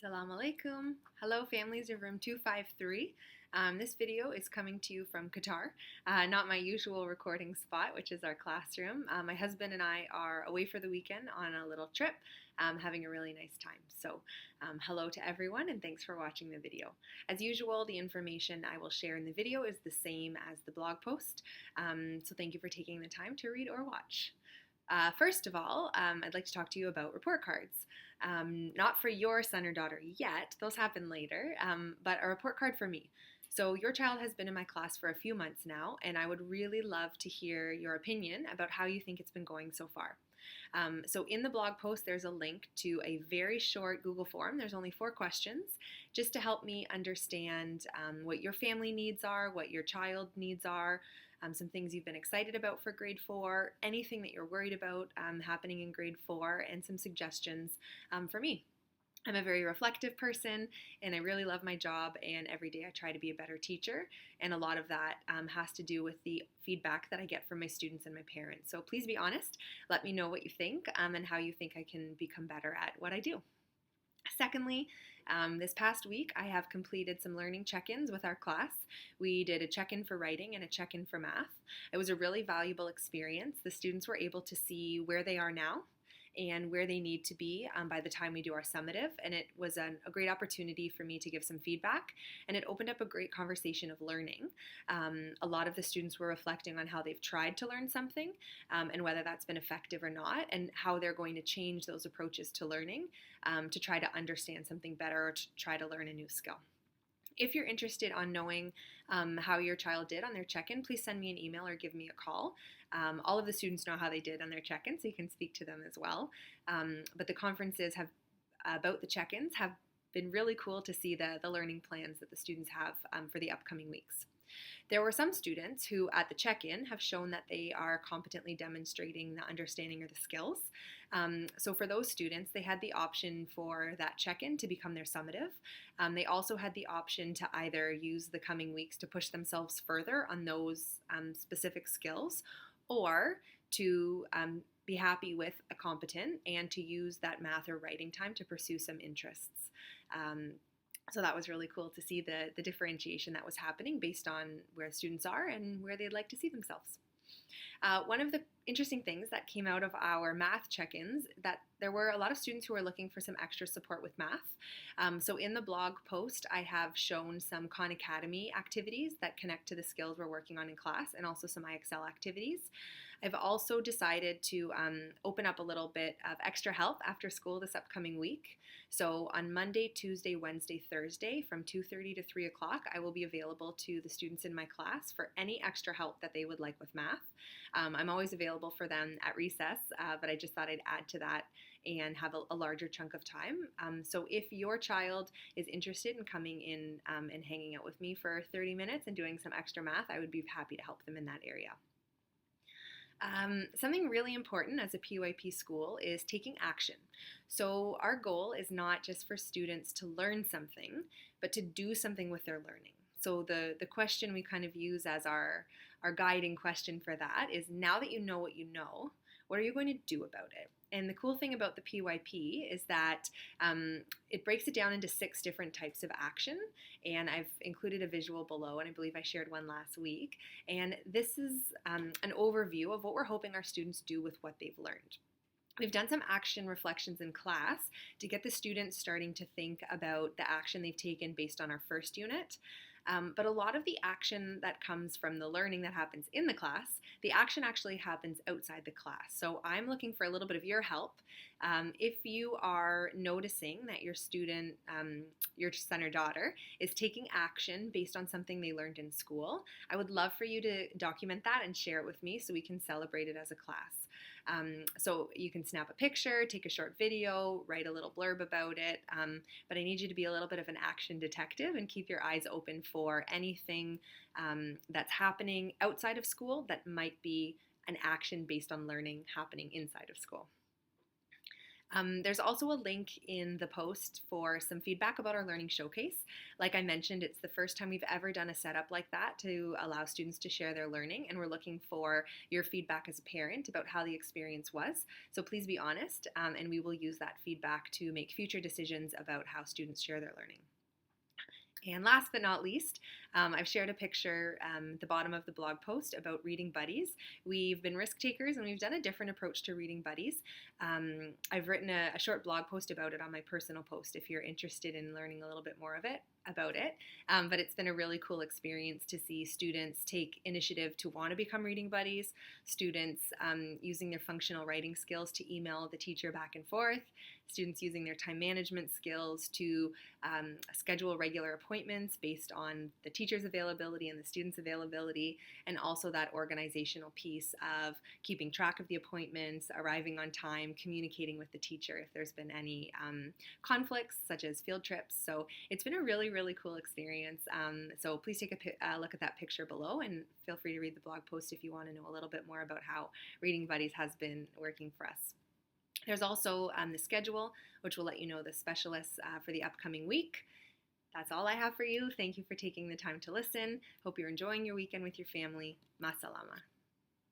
Assalamu alaikum. Hello, families of room 253. This video is coming to you from Qatar, not my usual recording spot, which is our classroom. My husband and I are away for the weekend on a little trip, having a really nice time. So, hello to everyone, and thanks for watching the video. As usual, the information I will share in the video is the same as the blog post, so thank you for taking the time to read or watch. First of all, I'd like to talk to you about report cards. Not for your son or daughter yet, those happen later, but a report card for me. So your child has been in my class for a few months now, and I would really love to hear your opinion about how you think it's been going so far. So in the blog post, there's a link to a very short Google form. There's only 4 questions, just to help me understand what your family needs are, what your child needs are, some things you've been excited about for grade 4, anything that you're worried about happening in grade 4, and some suggestions for me. I'm a very reflective person, and I really love my job, and every day I try to be a better teacher, and a lot of that has to do with the feedback that I get from my students and my parents. So please be honest, let me know what you think and how you think I can become better at what I do. Secondly, this past week I have completed some learning check-ins with our class. We did a check-in for writing and a check-in for math. It was a really valuable experience. The students were able to see where they are now and where they need to be by the time we do our summative, and it was a great opportunity for me to give some feedback, and it opened up a great conversation of learning. A lot of the students were reflecting on how they've tried to learn something and whether that's been effective or not, and how they're going to change those approaches to learning to try to understand something better or to try to learn a new skill. If you're interested on knowing how your child did on their check-in, please send me an email or give me a call. All of the students know how they did on their check-in, so you can speak to them as well. But the conferences about the check-ins have been really cool to see the learning plans that the students have for the upcoming weeks. There were some students who at the check-in have shown that they are competently demonstrating the understanding or the skills. So for those students, they had the option for that check-in to become their summative. They also had the option to either use the coming weeks to push themselves further on those specific skills, or to be happy with a competent and to use that math or writing time to pursue some interests. So that was really cool to see the differentiation that was happening based on where students are and where they'd like to see themselves. One of the interesting things that came out of our math check-ins, that there were a lot of students who were looking for some extra support with math. So in the blog post, I have shown some Khan Academy activities that connect to the skills we're working on in class, and also some IXL activities. I've also decided to open up a little bit of extra help after school this upcoming week. So on Monday, Tuesday, Wednesday, Thursday from 2:30 to 3 o'clock, I will be available to the students in my class for any extra help that they would like with math. I'm always available for them at recess, but I just thought I'd add to that and have a larger chunk of time. So if your child is interested in coming in and hanging out with me for 30 minutes and doing some extra math, I would be happy to help them in that area. Something really important as a PYP school is taking action. So our goal is not just for students to learn something, but to do something with their learning. So the question we kind of use as our guiding question for that is, now that you know what you know, what are you going to do about it? And the cool thing about the PYP is that it breaks it down into 6 different types of action, and I've included a visual below, and I believe I shared one last week. And this is an overview of what we're hoping our students do with what they've learned. We've done some action reflections in class to get the students starting to think about the action they've taken based on our first unit. But a lot of the action that comes from the learning that happens in the class, the action actually happens outside the class. So I'm looking for a little bit of your help. If you are noticing that your student, your son or daughter, is taking action based on something they learned in school, I would love for you to document that and share it with me so we can celebrate it as a class. So you can snap a picture, take a short video, write a little blurb about it, but I need you to be a little bit of an action detective and keep your eyes open for anything that's happening outside of school that might be an action based on learning happening inside of school. There's also a link in the post for some feedback about our Learning Showcase. Like I mentioned, it's the first time we've ever done a setup like that to allow students to share their learning, and we're looking for your feedback as a parent about how the experience was. So please be honest, and we will use that feedback to make future decisions about how students share their learning. And last but not least, I've shared a picture at the bottom of the blog post about Reading Buddies. We've been risk takers and we've done a different approach to Reading Buddies. I've written a short blog post about it on my personal post if you're interested in learning a little bit more about it. But it's been a really cool experience to see students take initiative to want to become Reading Buddies, students using their functional writing skills to email the teacher back and forth, students using their time management skills to schedule regular appointments based on the teacher's availability and the student's availability, and also that organizational piece of keeping track of the appointments, arriving on time, communicating with the teacher if there's been any conflicts such as field trips. So it's been a really, really cool experience. So please take a look at that picture below and feel free to read the blog post if you want to know a little bit more about how Reading Buddies has been working for us. There's also the schedule, which will let you know the specialists for the upcoming week. That's all I have for you. Thank you for taking the time to listen. Hope you're enjoying your weekend with your family. Masalama.